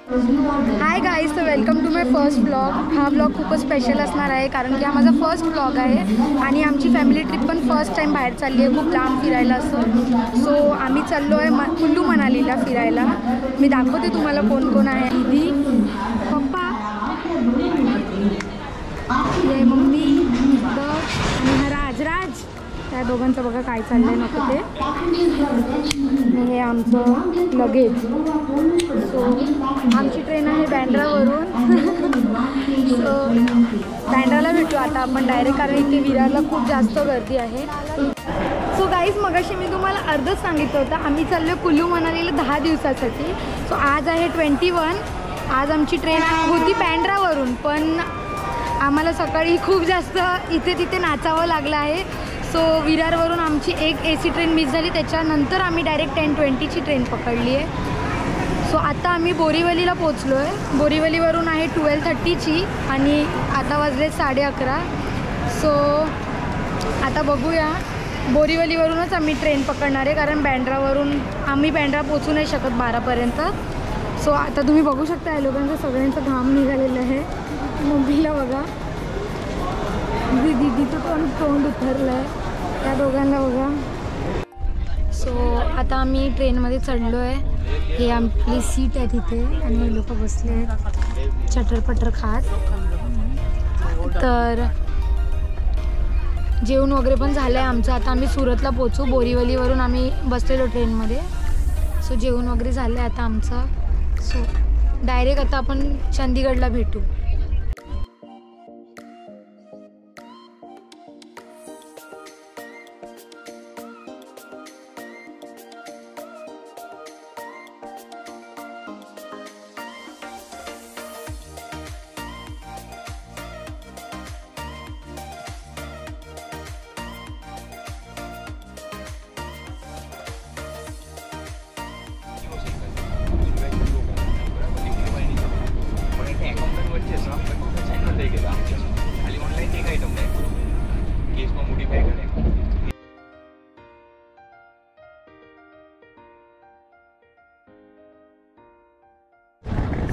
हाय guys, तर welcome to my first blog. हा blog खूपच स्पेशल असणार आहे कारण की हा माझा फर्स्ट ब्लॉग आहे आणि आमची फॅमिली ट्रिप पण फर्स्ट टाईम बाहेर चालली आहे, खूप लांब फिरायला असं। सो आम्ही चाललो आहे कुल्लू मनालीला फिरायला। मी दाखवते तुम्हाला कोण कोण आहे। दीदी, पप्पा, ये मम्मी, आणि हा राज। त्या दोघांचं बघा काय चाललंय नको ते। हे आमचं लगेज। सो आमची ट्रेन आहे बँड्रावरून। सो बँड्राला भेटू आता आपण डायरेक्ट, कारण इथे विरारला खूप जास्त गर्दी आहे। सो गाईज, मगाशी मी तुम्हाला अर्धच सांगितलं होतं, आम्ही चाललो कुल्लू मनालीला 10 दिवसासाठी। सो आज आहे 21। आज आमची ट्रेन होती बँड्रावरून, पण आम्हाला सकाळी खूप जास्त इथे तिथे नाचावं लागलं आहे। सो विरारवरून आमची एक AC ट्रेन मिस झाली, त्याच्यानंतर आम्ही डायरेक्ट 10:20ची ट्रेन पकडली आहे। सो आता आम्ही बोरीवलीला पोचलो आहे। बोरीवलीवरून आहे 12:30ची आणि आता वाजले 11:30। सो आता बघूया, बोरीवलीवरूनच आम्ही ट्रेन पकडणार आहे कारण आम्ही बँड्रा पोचू नाही शकत 12पर्यंत। सो आता तुम्ही बघू शकता या लोकांचं सगळ्यांचं घाम निघालेलं आहे। मम्मीला बघा, दीदीचं तोंड उतरलं आहे, त्या दोघांना बघा। सो आता आम्ही ट्रेनमध्ये चढलो आहे। हे आपली सीट आहे तिथे आणि हे लोक बसले आहेत चटरपटर खात। तर जेवण वगैरे पण झालं आहे आमचं। आता आम्ही सुरतला पोचू, बोरीवलीवरून आम्ही बसलेलो ट्रेनमध्ये। सो जेवण वगैरे झालं आहे आता आमचं। सो डायरेक्ट आता आपण चंदीगडला भेटू।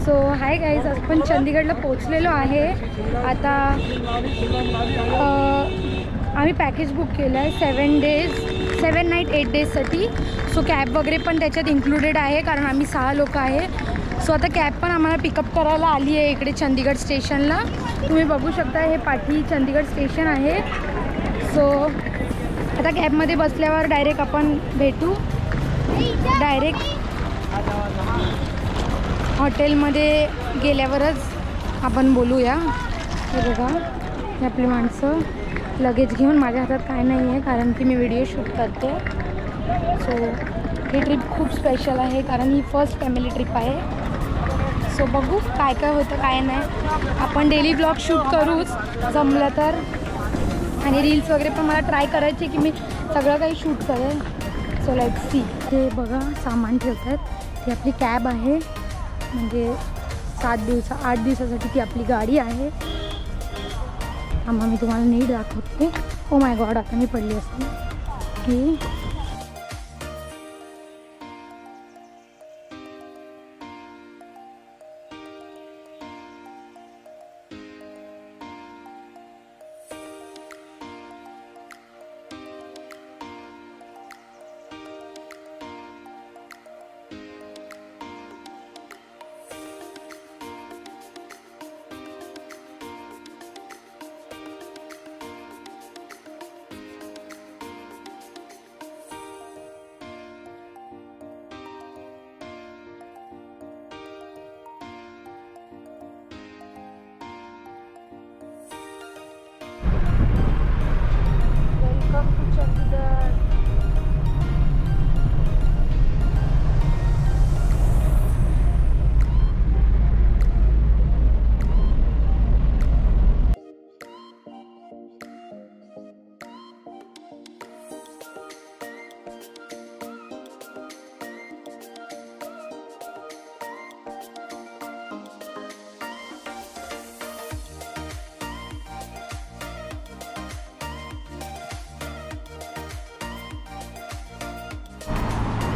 सो हाय गाईज, आपण चंदीगडला पोचलेलो आहे। आता आम्ही पॅकेज बुक केलं आहे 7 नाईट 8 डेजसाठी। सो कॅब वगैरे पण त्याच्यात इन्क्लुडेड आहे कारण आम्ही 6 लोक आहे। सो आता कॅब पण आम्हाला पिकअप करायला आली आहे इकडे चंदीगड स्टेशनला। तुम्ही बघू शकता हे पाठी चंदीगड स्टेशन आहे। सो आता कॅबमध्ये बसल्यावर डायरेक्ट आपण भेटू, डायरेक्ट हॉटेलमध्ये गेल्यावरच आपण बोलूया। हे बघा, हे आपली माणसं लगेज घेऊन, माझ्या हातात काय नाही आहे कारण की मी व्हिडिओ शूट करते। सो ही ट्रिप खूप स्पेशल आहे कारण ही फर्स्ट फॅमिली ट्रिप आहे। सो बघू काय काय होतं काय नाही। आपण डेली ब्लॉग शूट करूच जमलं तर, आणि रील्स वगैरे पण मला ट्राय करायचे की मी सगळं काही शूट करेन। So let's see. हे बघा सामान ठेवतात, ती आपली कॅब आहे, म्हणजे 8 दिवसासाठी ती आपली गाडी आहे। आम्हा मी तुम्हाला नीट दाखवते। ओ माय गॉड, आता मी पडली असते की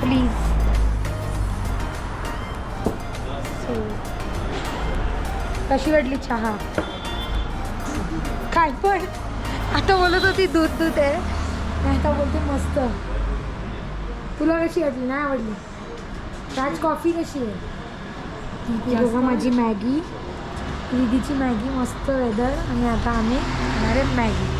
please. So कशी वाटली चहा? काय पण आता बोलत होती दूध दूध आहे, नाही तर बोलते मस्त. तुला कशी वाटली? नाही आवडली? राज कॉफी कशी आहे? ती बघा माझी मॅगी, दीदीची मॅगी, मस्त वेदर. आणि आता आम्ही खाणार आहे मॅगी.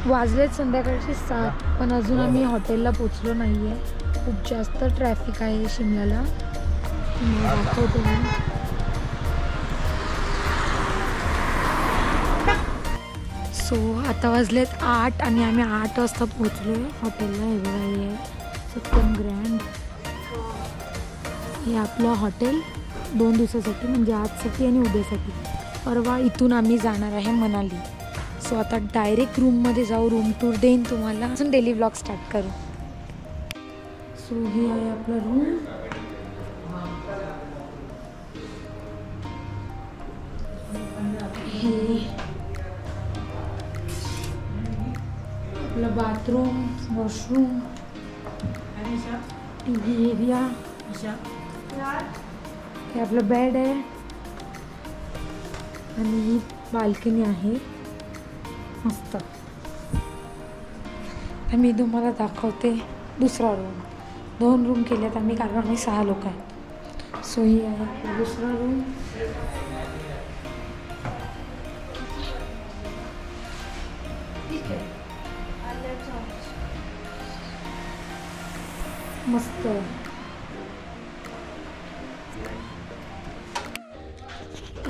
वाजलेत संध्याकाळची 7, पण अजून आम्ही हॉटेलला पोचलो नाही आहे. खूप जास्त ट्रॅफिक आहे शिमल्याला. तुम्हाला दाखवते मी. सो आता वाजलेत 8 आणि आम्ही 8 वाजता पोचलो आहे हॉटेलला. हे बघा, हे आहे सत्यम ग्रँड. हे आपलं हॉटेल 2 दिवसासाठी, म्हणजे आजसाठी आणि उद्यासाठी. परवा इथून आम्ही जाणार आहे मनाली. सो आता डायरेक्ट रूममध्ये जाऊ, रूम टूर देईन तुम्हाला, अजून डेली व्लॉग स्टार्ट करू. सो हे आहे आपलं रूम. हे आपलं bathroom, washroom, T V area. हे आपलं बेड आहे आणि ही बाल्कनी आहे मस्त. मी तुम्हाला दाखवते दुसरा रूम. 2 रूम केलेत आम्ही, कारण आम्ही 6 लोक आहेत. सो ही आहे दुसरा रूम. मस्त.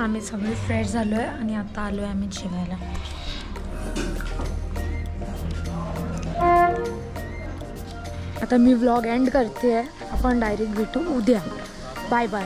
आम्ही सगळे फ्रेश झालो आहे आणि आता आलो आहे आम्ही जेवायला. आता मी व्लॉग एंड करते आहे. आपण डायरेक्ट भेटू उद्या. Bye bye.